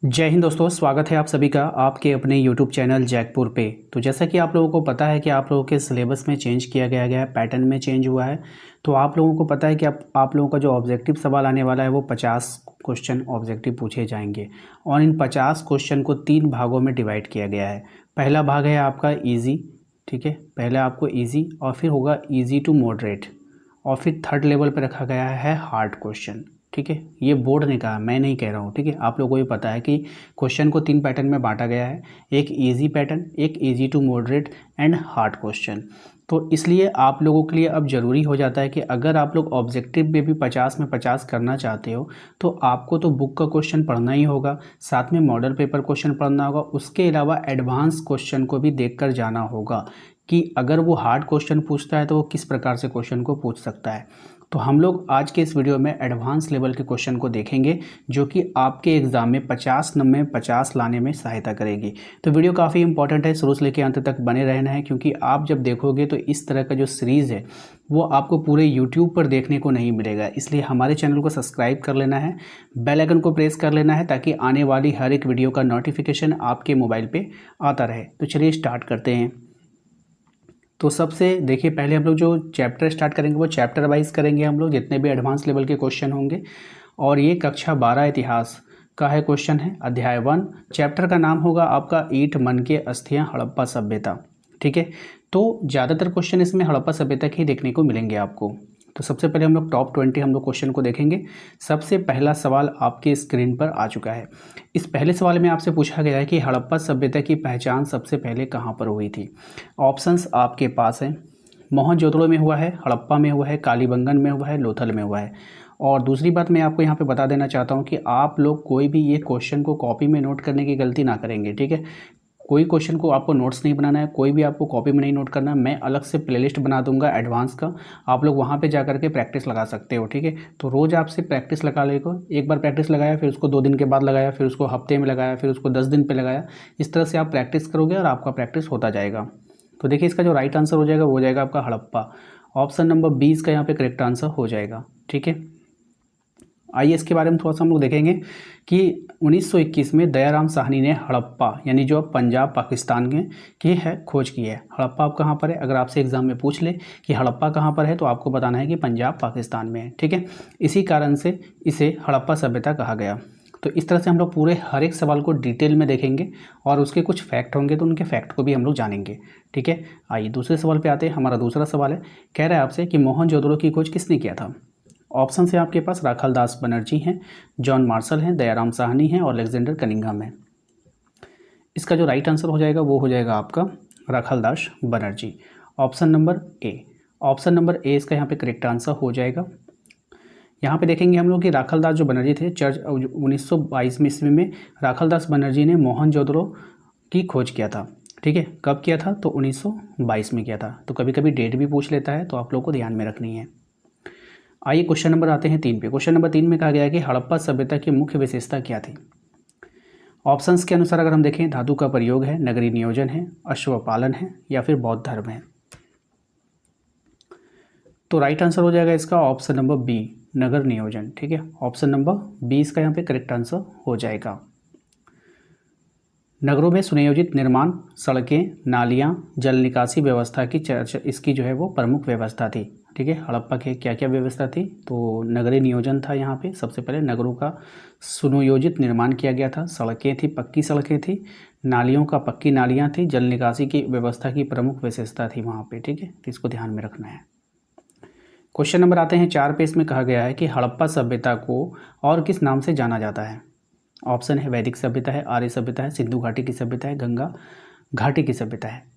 जय हिंद दोस्तों, स्वागत है आप सभी का आपके अपने यूट्यूब चैनल जैकपुर पे। तो जैसा कि आप लोगों को पता है कि आप लोगों के सिलेबस में चेंज किया गया है, पैटर्न में चेंज हुआ है। तो आप लोगों को पता है कि आप लोगों का जो ऑब्जेक्टिव सवाल आने वाला है वो 50 क्वेश्चन ऑब्जेक्टिव पूछे जाएंगे। और इन 50 क्वेश्चन को 3 भागों में डिवाइड किया गया है। पहला भाग है आपका ईजी, ठीक है, पहला आपको ईजी और फिर होगा ईजी टू मॉडरेट, और फिर थर्ड लेवल पे रखा गया है हार्ड क्वेश्चन। ठीक है, ये बोर्ड ने कहा, मैं नहीं कह रहा हूँ। ठीक है, आप लोगों को भी पता है कि क्वेश्चन को 3 पैटर्न में बांटा गया है, एक इजी पैटर्न, एक easy to moderate and hard question. तो इसलिए आप लोगों के लिए अब ज़रूरी हो जाता है कि अगर आप लोग ऑब्जेक्टिव में भी 50 में 50 करना चाहते हो तो आपको तो बुक का क्वेश्चन पढ़ना ही होगा, साथ में मॉडल पेपर क्वेश्चन पढ़ना होगा, उसके अलावा एडवांस क्वेश्चन को भी देखकर जाना होगा कि अगर वो हार्ड क्वेश्चन पूछता है तो वो किस प्रकार से क्वेश्चन को पूछ सकता है। तो हम लोग आज के इस वीडियो में एडवांस लेवल के क्वेश्चन को देखेंगे जो कि आपके एग्जाम में 50 नंबर में 50 लाने में सहायता करेगी। तो वीडियो काफ़ी इंपॉर्टेंट है, शुरू से लेकर अंत तक बने रहना है, क्योंकि आप जब देखोगे तो इस तरह का जो सीरीज़ है वो आपको पूरे यूट्यूब पर देखने को नहीं मिलेगा। इसलिए हमारे चैनल को सब्सक्राइब कर लेना है, बेल आइकन को प्रेस कर लेना है, ताकि आने वाली हर एक वीडियो का नोटिफिकेशन आपके मोबाइल पर आता रहे। तो चलिए स्टार्ट करते हैं। तो सबसे देखिए, पहले हम लोग जो चैप्टर स्टार्ट करेंगे वो चैप्टर वाइज करेंगे, हम लोग जितने भी एडवांस लेवल के क्वेश्चन होंगे। और ये कक्षा 12 इतिहास का है, क्वेश्चन है अध्याय 1। चैप्टर का नाम होगा आपका ईंट मन के अस्थियां हड़प्पा सभ्यता। ठीक है, तो ज़्यादातर क्वेश्चन इसमें हड़प्पा सभ्यता के ही देखने को मिलेंगे आपको। तो सबसे पहले हम लोग टॉप 20 हम लोग क्वेश्चन को देखेंगे। सबसे पहला सवाल आपके स्क्रीन पर आ चुका है। इस पहले सवाल में आपसे पूछा गया है कि हड़प्पा सभ्यता की पहचान सबसे पहले कहाँ पर हुई थी। ऑप्शंस आपके पास हैं, मोहनजोदड़ो में हुआ है, हड़प्पा में हुआ है, कालीबंगन में हुआ है, लोथल में हुआ है। और दूसरी बात मैं आपको यहाँ पे बता देना चाहता हूँ कि आप लोग कोई भी ये क्वेश्चन को कॉपी में नोट करने की गलती ना करेंगे। ठीक है, कोई क्वेश्चन को आपको नोट्स नहीं बनाना है, कोई भी आपको कॉपी में नहीं नोट करना है। मैं अलग से प्लेलिस्ट बना दूंगा एडवांस का, आप लोग वहाँ पे जा करके प्रैक्टिस लगा सकते हो। ठीक है, तो रोज़ आपसे प्रैक्टिस लगा लेगा, एक बार प्रैक्टिस लगाया, फिर उसको 2 दिन के बाद लगाया, फिर उसको हफ्ते में लगाया, फिर उसको 10 दिन पे लगाया। इस तरह से आप प्रैक्टिस करोगे और आपका प्रैक्टिस होता जाएगा। तो देखिए, इसका जो राइट आंसर हो जाएगा वो हो जाएगा आपका हड़प्पा। ऑप्शन नंबर 20 का यहाँ पे करेक्ट आंसर हो जाएगा। ठीक है, आइए इसके बारे में थोड़ा सा हम लोग देखेंगे कि 1921 में दयाराम साहनी ने हड़प्पा, यानी जो अब पंजाब पाकिस्तान में की है, खोज की है। हड़प्पा अब कहाँ पर है, अगर आपसे एग्जाम में पूछ ले कि हड़प्पा कहाँ पर है तो आपको बताना है कि पंजाब पाकिस्तान में है। ठीक है, इसी कारण से इसे हड़प्पा सभ्यता कहा गया। तो इस तरह से हम लोग पूरे हर एक सवाल को डिटेल में देखेंगे और उसके कुछ फैक्ट होंगे तो उनके फैक्ट को भी हम लोग जानेंगे। ठीक है, आइए दूसरे सवाल पे आते हैं। हमारा दूसरा सवाल है, कह रहा है आपसे कि मोहनजोदड़ो की खोज किसने किया था। ऑप्शन है आपके पास, राखालदास बनर्जी हैं, जॉन मार्शल हैं, दयाराम साहनी हैं और अलेक्जेंडर कनिंघम है। इसका जो राइट आंसर हो जाएगा वो हो जाएगा आपका Rakhaldas Banerjee. Option number A, option number A इसका यहाँ पे करेक्ट आंसर हो जाएगा। यहाँ पे देखेंगे हम लोग कि राखालदास जो बनर्जी थे, चर्च 1922 में ईस्वी में राखालदास बनर्जी ने मोहनजोदड़ो की खोज किया था। ठीक है, कब किया था, तो 1922 में किया था। तो कभी कभी डेट भी पूछ लेता है, तो आप लोग को ध्यान में रखनी है। आइए क्वेश्चन नंबर आते हैं 3 पे। क्वेश्चन नंबर 3 में कहा गया है कि हड़प्पा सभ्यता की मुख्य विशेषता क्या थी। ऑप्शंस के अनुसार अगर हम देखें, धातु का प्रयोग है, नगरीय नियोजन है, अश्वपालन है या फिर बौद्ध धर्म है। तो राइट आंसर हो जाएगा इसका ऑप्शन नंबर बी, नगर नियोजन। ठीक है, ऑप्शन नंबर बी इसका यहाँ पे करेक्ट आंसर हो जाएगा। नगरों में सुनियोजित निर्माण, सड़कें, नालियाँ, जल निकासी व्यवस्था की चर्चा, इसकी जो है वो प्रमुख व्यवस्था थी। ठीक है, हड़प्पा के क्या क्या व्यवस्था थी, तो नगरीय नियोजन था। यहाँ पे सबसे पहले नगरों का सुनियोजित निर्माण किया गया था, सड़कें थी, पक्की सड़कें थी, नालियों का पक्की नालियाँ थी, जल निकासी की व्यवस्था की प्रमुख विशेषता थी वहाँ पे। ठीक है, तो इसको ध्यान में रखना है। क्वेश्चन नंबर आते हैं 4 पे। इसमें कहा गया है कि हड़प्पा सभ्यता को और किस नाम से जाना जाता है। ऑप्शन है, वैदिक सभ्यता है, आर्य सभ्यता है, सिंधु घाटी की सभ्यता है, गंगा घाटी की सभ्यता है।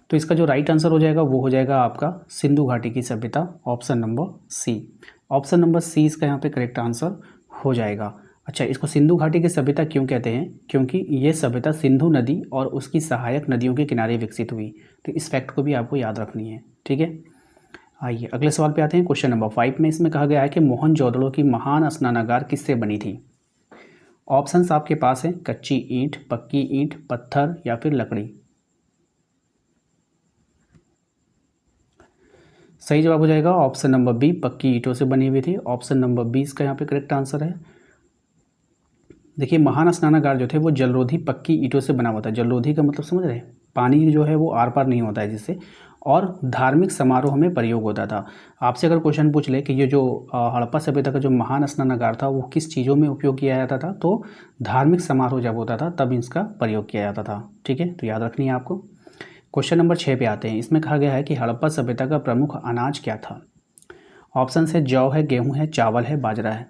तो इसका जो राइट आंसर हो जाएगा वो हो जाएगा आपका सिंधु घाटी की सभ्यता, option number C. Option number C इसका यहाँ पे करेक्ट आंसर हो जाएगा। अच्छा, इसको सिंधु घाटी की सभ्यता क्यों कहते हैं, क्योंकि ये सभ्यता सिंधु नदी और उसकी सहायक नदियों के किनारे विकसित हुई। तो इस फैक्ट को भी आपको याद रखनी है। ठीक है, आइए अगले सवाल पे आते हैं। क्वेश्चन नंबर 5 में इसमें कहा गया है कि मोहनजोदड़ो की महान स्नानागार किससे बनी थी। ऑप्शंस आपके पास हैं, कच्ची ईंट, पक्की ईंट, पत्थर या फिर लकड़ी। सही जवाब हो जाएगा ऑप्शन नंबर बी, पक्की ईंटों से बनी हुई थी। ऑप्शन नंबर 20 का यहाँ पे करेक्ट आंसर है। देखिए महान स्नानागार जो थे वो जलरोधी पक्की ईंटों से बना हुआ था। जलरोधी का मतलब समझ रहे हैं, पानी जो है वो आर पार नहीं होता है जिससे, और धार्मिक समारोह में प्रयोग होता था। आपसे अगर क्वेश्चन पूछ ले कि ये जो हड़प्पा सभ्यता का जो महान स्नानागार था वो किस चीज़ों में उपयोग किया जाता था, तो धार्मिक समारोह जब होता था तब इसका प्रयोग किया जाता था। ठीक है, तो याद रखनी है आपको। क्वेश्चन नंबर 6 पे आते हैं। इसमें कहा गया है कि हड़प्पा सभ्यता का प्रमुख अनाज क्या था। ऑप्शन है जौ है, गेहूं है, चावल है, बाजरा है।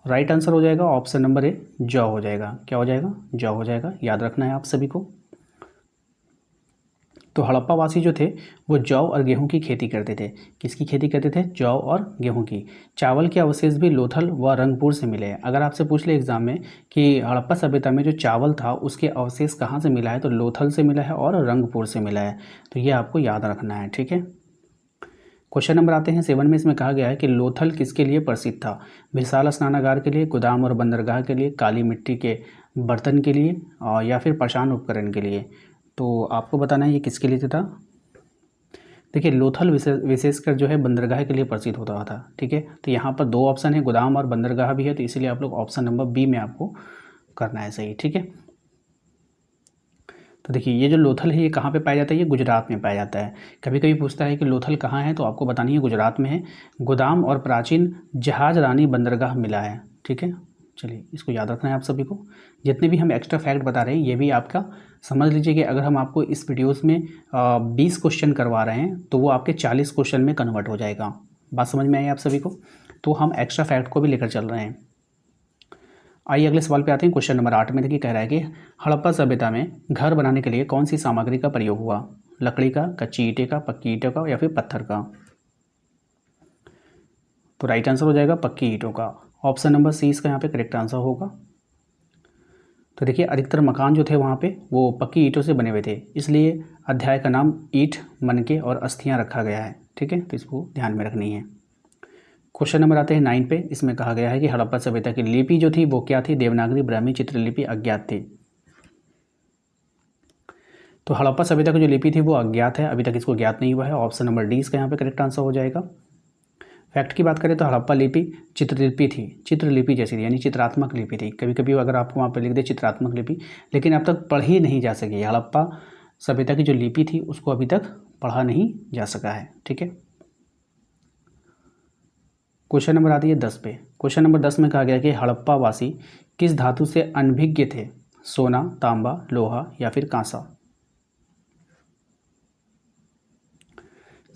राइट आंसर हो जाएगा ऑप्शन नंबर ए, जौ हो जाएगा। क्या हो जाएगा? जौ हो जाएगा। याद रखना है आप सभी को। तो हड़प्पा वासी जो थे वो जौ और गेहूं की खेती करते थे। किसकी खेती करते थे? जौ और गेहूं की। चावल के अवशेष भी लोथल व रंगपुर से मिले हैं। अगर आपसे पूछ ले एग्जाम में कि हड़प्पा सभ्यता में जो चावल था उसके अवशेष कहाँ से मिला है, तो लोथल से मिला है और रंगपुर से मिला है। तो ये आपको याद रखना है। ठीक है, क्वेश्चन नंबर आते हैं 7 में। इसमें कहा गया है कि लोथल किसके लिए प्रसिद्ध था। विशाल स्नानागार के लिए, गोदाम और बंदरगाह के लिए, काली मिट्टी के बर्तन के लिए, या फिर पाषाण उपकरण के लिए। तो आपको बताना है ये किसके लिए था। देखिए लोथल विशेषकर जो है बंदरगाह के लिए प्रसिद्ध होता था। ठीक है, तो यहाँ पर दो ऑप्शन है, गोदाम और बंदरगाह भी है, तो इसीलिए आप लोग ऑप्शन नंबर बी में आपको करना है सही। ठीक है, तो देखिए ये जो लोथल है ये कहाँ पे पाया जाता है, ये गुजरात में पाया जाता है। कभी कभी पूछता है कि लोथल कहाँ है, तो आपको बतानी है गुजरात में है। गोदाम और प्राचीन जहाज रानी बंदरगाह मिला है। ठीक है, चलिए इसको याद रखना है आप सभी को। जितने भी हम एक्स्ट्रा फैक्ट बता रहे हैं ये भी आपका समझ लीजिए कि अगर हम आपको इस वीडियोज़ में 20 क्वेश्चन करवा रहे हैं तो वो आपके 40 क्वेश्चन में कन्वर्ट हो जाएगा। बात समझ में आई आप सभी को? तो हम एक्स्ट्रा फैक्ट को भी लेकर चल रहे हैं। आइए अगले सवाल पे आते हैं। क्वेश्चन नंबर 8 में देखिए कह रहा है कि हड़प्पा सभ्यता में घर बनाने के लिए कौन सी सामग्री का प्रयोग हुआ। लकड़ी का, कच्ची ईंटे का, पक्की ईंटों का, या फिर पत्थर का। तो राइट आंसर हो जाएगा पक्की ईंटों का। ऑप्शन नंबर सी इसका यहाँ पे करेक्ट आंसर होगा। तो देखिए अधिकतर मकान जो थे वहाँ पे वो पक्की ईंटों से बने हुए थे, इसलिए अध्याय का नाम ईंट, मनके और अस्थियाँ रखा गया है। ठीक है, तो इसको ध्यान में रखनी है। क्वेश्चन नंबर आते हैं 9 पे। इसमें कहा गया है कि हड़प्पा सभ्यता की लिपि जो थी वो क्या थी। देवनागरी, ब्राह्मी, चित्रलिपि, अज्ञात थी। तो हड़प्पा सभ्यता की जो लिपि थी वो अज्ञात है, अभी तक इसको ज्ञात नहीं हुआ है। ऑप्शन नंबर डी इसका यहाँ पे करेक्ट आंसर हो जाएगा। फैक्ट की बात करें तो हड़प्पा लिपि चित्रलिपि थी, चित्रलिपि जैसी थी, यानी चित्रात्मक लिपि थी। कभी कभी अगर आपको वहाँ पे लिख दे चित्रात्मक लिपि, लेकिन अब तक पढ़ी नहीं जा सकी। हड़प्पा सभ्यता की जो लिपि थी उसको अभी तक पढ़ा नहीं जा सका है। ठीक है, क्वेश्चन नंबर आती है 10 पे। क्वेश्चन नंबर 10 में कहा गया कि हड़प्पा वासी किस धातु से अनभिज्ञ थे। सोना, तांबा, लोहा या फिर कांसा।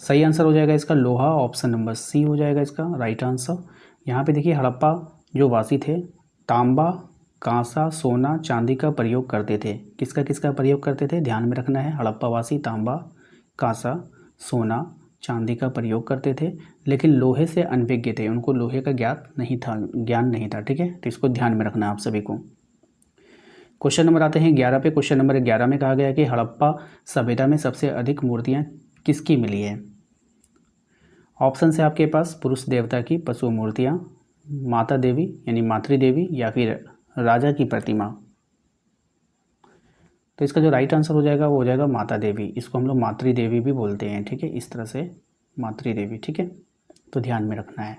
सही आंसर हो जाएगा इसका लोहा। ऑप्शन नंबर सी हो जाएगा इसका राइट आंसर। यहाँ पे देखिए हड़प्पा जो वासी थे तांबा, कांसा, सोना, चांदी का प्रयोग करते थे। किसका किसका प्रयोग करते थे, ध्यान में रखना है। हड़प्पा वासी तांबा, कांसा, सोना, चांदी का प्रयोग करते थे, लेकिन लोहे से अनभिज्ञ थे। उनको लोहे का ज्ञान नहीं था। ठीक है, तो इसको ध्यान में रखना है आप सभी को। क्वेश्चन नंबर आते हैं 11 पे। क्वेश्चन नंबर 11 में कहा गया है कि हड़प्पा सभ्यता में सबसे अधिक मूर्तियां किसकी मिली है। ऑप्शन है आपके पास पुरुष देवता की पशु मूर्तियां, माता देवी यानी मातृ देवी, या फिर राजा की प्रतिमा। तो इसका जो राइट आंसर हो जाएगा वो हो जाएगा माता देवी। इसको हम लोग मातृ देवी भी बोलते हैं। ठीक है, इस तरह से मातृ देवी। ठीक है, तो ध्यान में रखना है।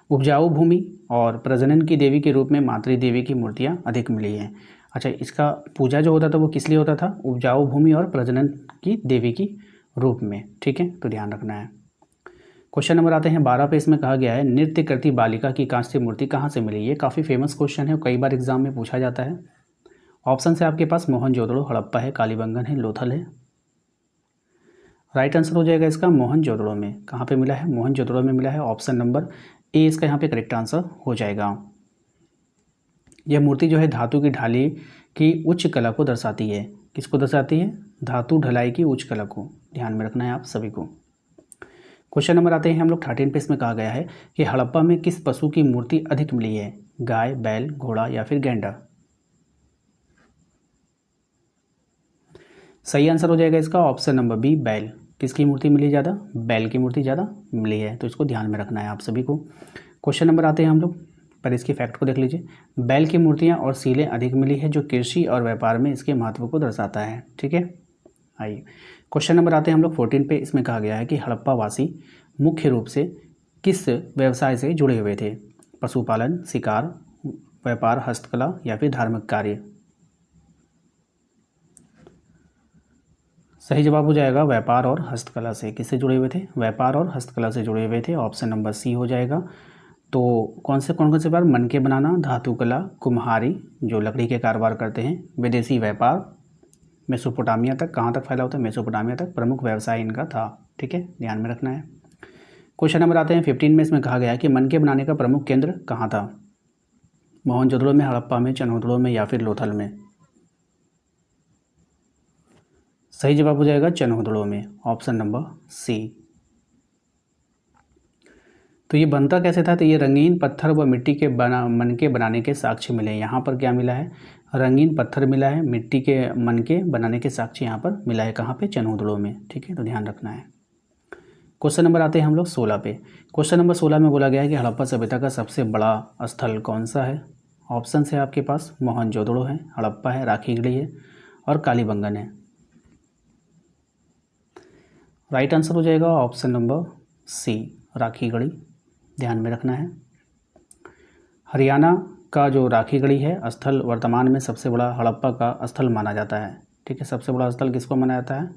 उपजाऊ भूमि और प्रजनन की देवी के रूप में मातृ देवी की मूर्तियां अधिक मिली हैं। अच्छा, इसका पूजा जो होता था वो किस लिए होता था, उपजाऊ भूमि और प्रजनन की देवी की रूप में। ठीक है, तो ध्यान रखना है। क्वेश्चन नंबर आते हैं 12 पे। इसमें कहा गया है नृत्य करती बालिका की कांस्य मूर्ति कहाँ से मिली। ये काफ़ी फेमस क्वेश्चन है और कई बार एग्जाम में पूछा जाता है। ऑप्शन है आपके पास मोहनजोदड़ो, हड़प्पा है, कालीबंगन है, लोथल है। राइट आंसर हो जाएगा इसका मोहनजोदड़ो में। कहाँ पे मिला है, मोहनजोदड़ो में मिला है। ऑप्शन नंबर ए इसका यहाँ पे करेक्ट आंसर हो जाएगा। यह मूर्ति जो है धातु की ढाली की उच्च कला को दर्शाती है। किसको दर्शाती है, धातु ढलाई की उच्च कला को। ध्यान में रखना है आप सभी को। क्वेश्चन नंबर आते हैं हम लोग 13 पे। इसमें कहा गया है कि हड़प्पा में किस पशु की मूर्ति अधिक मिली है। गाय, बैल, घोड़ा या फिर गैंडा। सही आंसर हो जाएगा इसका ऑप्शन नंबर बी बैल। किसकी मूर्ति मिली ज़्यादा, बैल की मूर्ति ज़्यादा मिली है। तो इसको ध्यान में रखना है आप सभी को। क्वेश्चन नंबर आते हैं हम लोग, पर इसकी फैक्ट को देख लीजिए। बैल की मूर्तियाँ और सीलें अधिक मिली है, जो कृषि और व्यापार में इसके महत्व को दर्शाता है। ठीक है, आइए क्वेश्चन नंबर आते हैं हम लोग 14 पे। इसमें कहा गया है कि हड़प्पा वासी मुख्य रूप से किस व्यवसाय से जुड़े हुए थे। पशुपालन, शिकार, व्यापार, हस्तकला या फिर धार्मिक कार्य। सही जवाब हो जाएगा व्यापार और हस्तकला से। किससे जुड़े हुए थे? व्यापार और हस्तकला से जुड़े हुए थे। ऑप्शन नंबर सी हो जाएगा। तो कौन कौन से व्यापार? मन के बनाना, धातु कला, कुम्हारी जो लकड़ी के कारोबार करते हैं, विदेशी व्यापार, मेसोपोटामिया तक। कहाँ तक फैला होता है? मेसोपोटामिया तक प्रमुख व्यवसाय इनका था। ठीक है, ध्यान में रखना है। क्वेश्चन नंबर आते हैं 15 में। इसमें कहा गया है कि मन के बनाने का प्रमुख केंद्र कहाँ था? मोहनजोदड़ो में, हड़प्पा में, चनहुदड़ो में या फिर लोथल में? सही जवाब हो जाएगा चनहुदड़ो में। Option number C. तो ये बनता कैसे था? तो ये रंगीन पत्थर व मिट्टी के मन के बनाने के साक्ष्य मिले। यहाँ पर क्या मिला है? रंगीन पत्थर मिला है, मिट्टी के मन के बनाने के साक्ष्य यहाँ पर मिला है। कहाँ पे? चनहुदड़ो में। ठीक है, तो ध्यान रखना है। क्वेश्चन नंबर आते हैं हम लोग 16 पे। क्वेश्चन नंबर 16 में बोला गया है कि हड़प्पा सभ्यता का सबसे बड़ा स्थल कौन सा है? ऑप्शन है आपके पास, मोहनजोदड़ो है, हड़प्पा है, राखीगढ़ी है और कालीबंगन है। राइट आंसर हो जाएगा ऑप्शन नंबर सी, राखीगढ़ी। ध्यान में रखना है। हरियाणा का जो राखीगढ़ी है स्थल वर्तमान में सबसे बड़ा हड़प्पा का स्थल माना जाता है। ठीक है, सबसे बड़ा स्थल किसको माना जाता है?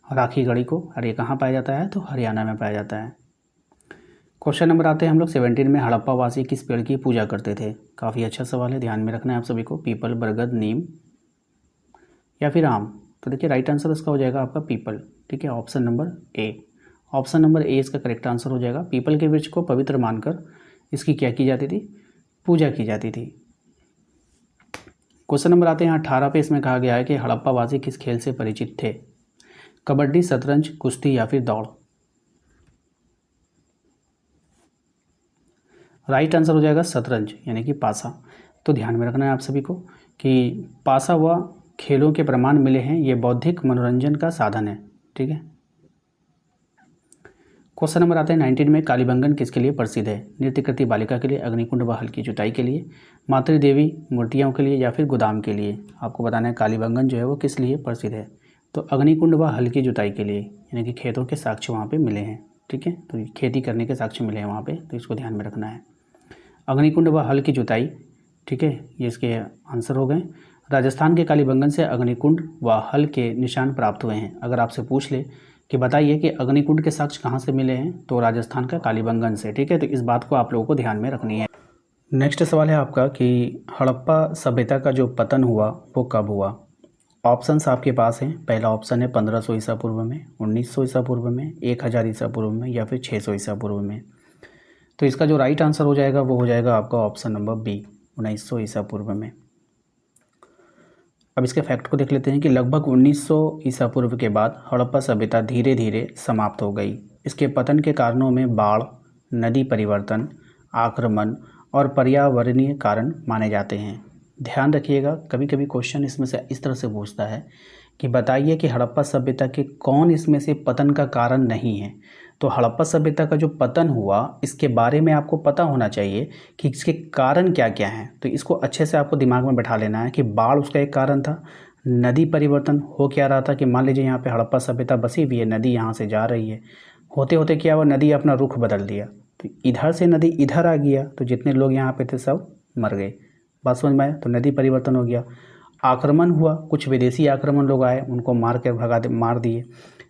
राखीगढ़ी को। और ये कहाँ पाया जाता है? तो हरियाणा में पाया जाता है। क्वेश्चन नंबर आते हैं हम लोग 17 में। हड़प्पा वासी किस पेड़ की पूजा करते थे? काफ़ी अच्छा सवाल है, ध्यान में रखना है आप सभी को। पीपल, बरगद, नीम या फिर आम? तो देखिए राइट आंसर इसका हो जाएगा आपका पीपल। ठीक है, option number A. Option number A इसका करेक्ट आंसर हो जाएगा। पीपल के वृक्ष को पवित्र मानकर इसकी क्या की जाती थी? पूजा की जाती थी। क्वेश्चन नंबर आते हैं 18 पे। इसमें कहा गया है कि हड़प्पा वासी किस खेल से परिचित थे? कबड्डी, शतरंज, कुश्ती या फिर दौड़? राइट आंसर हो जाएगा शतरंज यानी कि पासा। तो ध्यान में रखना है आप सभी को कि पासा व खेलों के प्रमाण मिले हैं, ये बौद्धिक मनोरंजन का साधन है। ठीक है। क्वेश्चन नंबर आते हैं 19 में। कालीबंगन किसके लिए प्रसिद्ध है? नृत्य करती बालिका के लिए, अग्निकुंड व हल की जुताई के लिए, मातृदेवी मूर्तियों के लिए या फिर गोदाम के लिए? आपको बताना है कालीबंगन जो है वो किस लिए प्रसिद्ध है। तो अग्निकुंड व हल की जुताई के लिए, यानी कि खेतों के साक्ष्य वहाँ पे मिले हैं। ठीक है, तो खेती करने के साक्ष्य मिले हैं वहाँ पे, तो इसको ध्यान में रखना है। अग्निकुंड व हल की जुताई, ठीक है, ये इसके आंसर हो गए। राजस्थान के कालीबंगन से अग्निकुंड व हल के निशान प्राप्त हुए हैं। अगर आपसे पूछ ले कि बताइए कि अग्निकुंड के साक्ष्य कहाँ से मिले हैं, तो राजस्थान का कालीबंगन से। ठीक है, तो इस बात को आप लोगों को ध्यान में रखनी है। नेक्स्ट सवाल है आपका कि हड़प्पा सभ्यता का जो पतन हुआ वो कब हुआ? ऑप्शंस आपके पास हैं। पहला ऑप्शन है 1500 ईसा पूर्व में, 1900 ईसा पूर्व में, 1000 ईसा पूर्व में या फिर 600 ईसा पूर्व में? तो इसका जो राइट आंसर हो जाएगा वो हो जाएगा आपका ऑप्शन नंबर बी, 1900 ईसा पूर्व में। अब इसके फैक्ट को देख लेते हैं कि लगभग 1900 ईसा पूर्व के बाद हड़प्पा सभ्यता धीरे धीरे समाप्त हो गई। इसके पतन के कारणों में बाढ़, नदी परिवर्तन, आक्रमण और पर्यावरणीय कारण माने जाते हैं। ध्यान रखिएगा, कभी कभी क्वेश्चन इसमें से इस तरह से पूछता है कि बताइए कि हड़प्पा सभ्यता के कौन इसमें से पतन का कारण नहीं है। तो हड़प्पा सभ्यता का जो पतन हुआ इसके बारे में आपको पता होना चाहिए कि इसके कारण क्या क्या हैं। तो इसको अच्छे से आपको दिमाग में बैठा लेना है कि बाढ़ उसका एक कारण था। नदी परिवर्तन हो क्या रहा था कि मान लीजिए यहाँ पे हड़प्पा सभ्यता बसी हुई है, नदी यहाँ से जा रही है, होते होते क्या हुआ, नदी अपना रुख बदल दिया, तो इधर से नदी इधर आ गया, तो जितने लोग यहाँ पे थे सब मर गए। बात समझ में आया? तो नदी परिवर्तन हो गया। आक्रमण हुआ, कुछ विदेशी आक्रमण लोग आए, उनको मार दिए।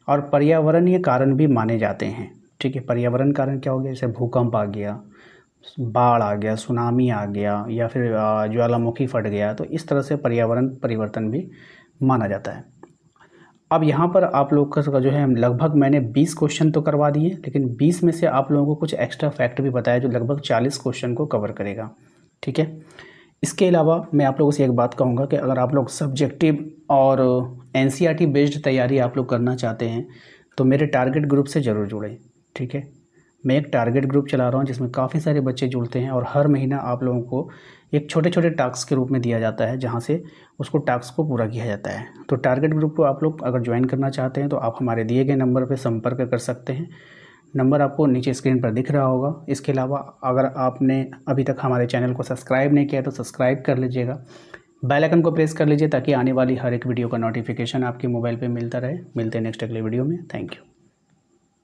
और पर्यावरणीय कारण भी माने जाते हैं। ठीक है, पर्यावरण कारण क्या हो गया? जैसे भूकंप आ गया, बाढ़ आ गया, सुनामी आ गया या फिर ज्वालामुखी फट गया, तो इस तरह से पर्यावरण परिवर्तन भी माना जाता है। अब यहाँ पर आप लोग का जो है लगभग मैंने 20 क्वेश्चन तो करवा दिए, लेकिन 20 में से आप लोगों को कुछ एक्स्ट्रा फैक्ट भी बताया जो लगभग 40 क्वेश्चन को कवर करेगा। ठीक है, इसके अलावा मैं आप लोगों से एक बात कहूँगा कि अगर आप लोग सब्जेक्टिव और एनसीईआरटी बेस्ड तैयारी आप लोग करना चाहते हैं तो मेरे टारगेट ग्रुप से ज़रूर जुड़ें। ठीक है, मैं एक टारगेट ग्रुप चला रहा हूँ जिसमें काफ़ी सारे बच्चे जुड़ते हैं और हर महीना आप लोगों को एक छोटे छोटे टास्क के रूप में दिया जाता है, जहाँ से उसको टास्क को पूरा किया जाता है। तो टारगेट ग्रुप को आप लोग अगर ज्वाइन करना चाहते हैं तो आप हमारे दिए गए नंबर पर संपर्क कर सकते हैं। नंबर आपको नीचे स्क्रीन पर दिख रहा होगा। इसके अलावा अगर आपने अभी तक हमारे चैनल को सब्सक्राइब नहीं किया तो सब्सक्राइब कर लीजिएगा, बेल आइकन को प्रेस कर लीजिए ताकि आने वाली हर एक वीडियो का नोटिफिकेशन आपके मोबाइल पे मिलता रहे। मिलते हैं नेक्स्ट अगले वीडियो में। Thank you.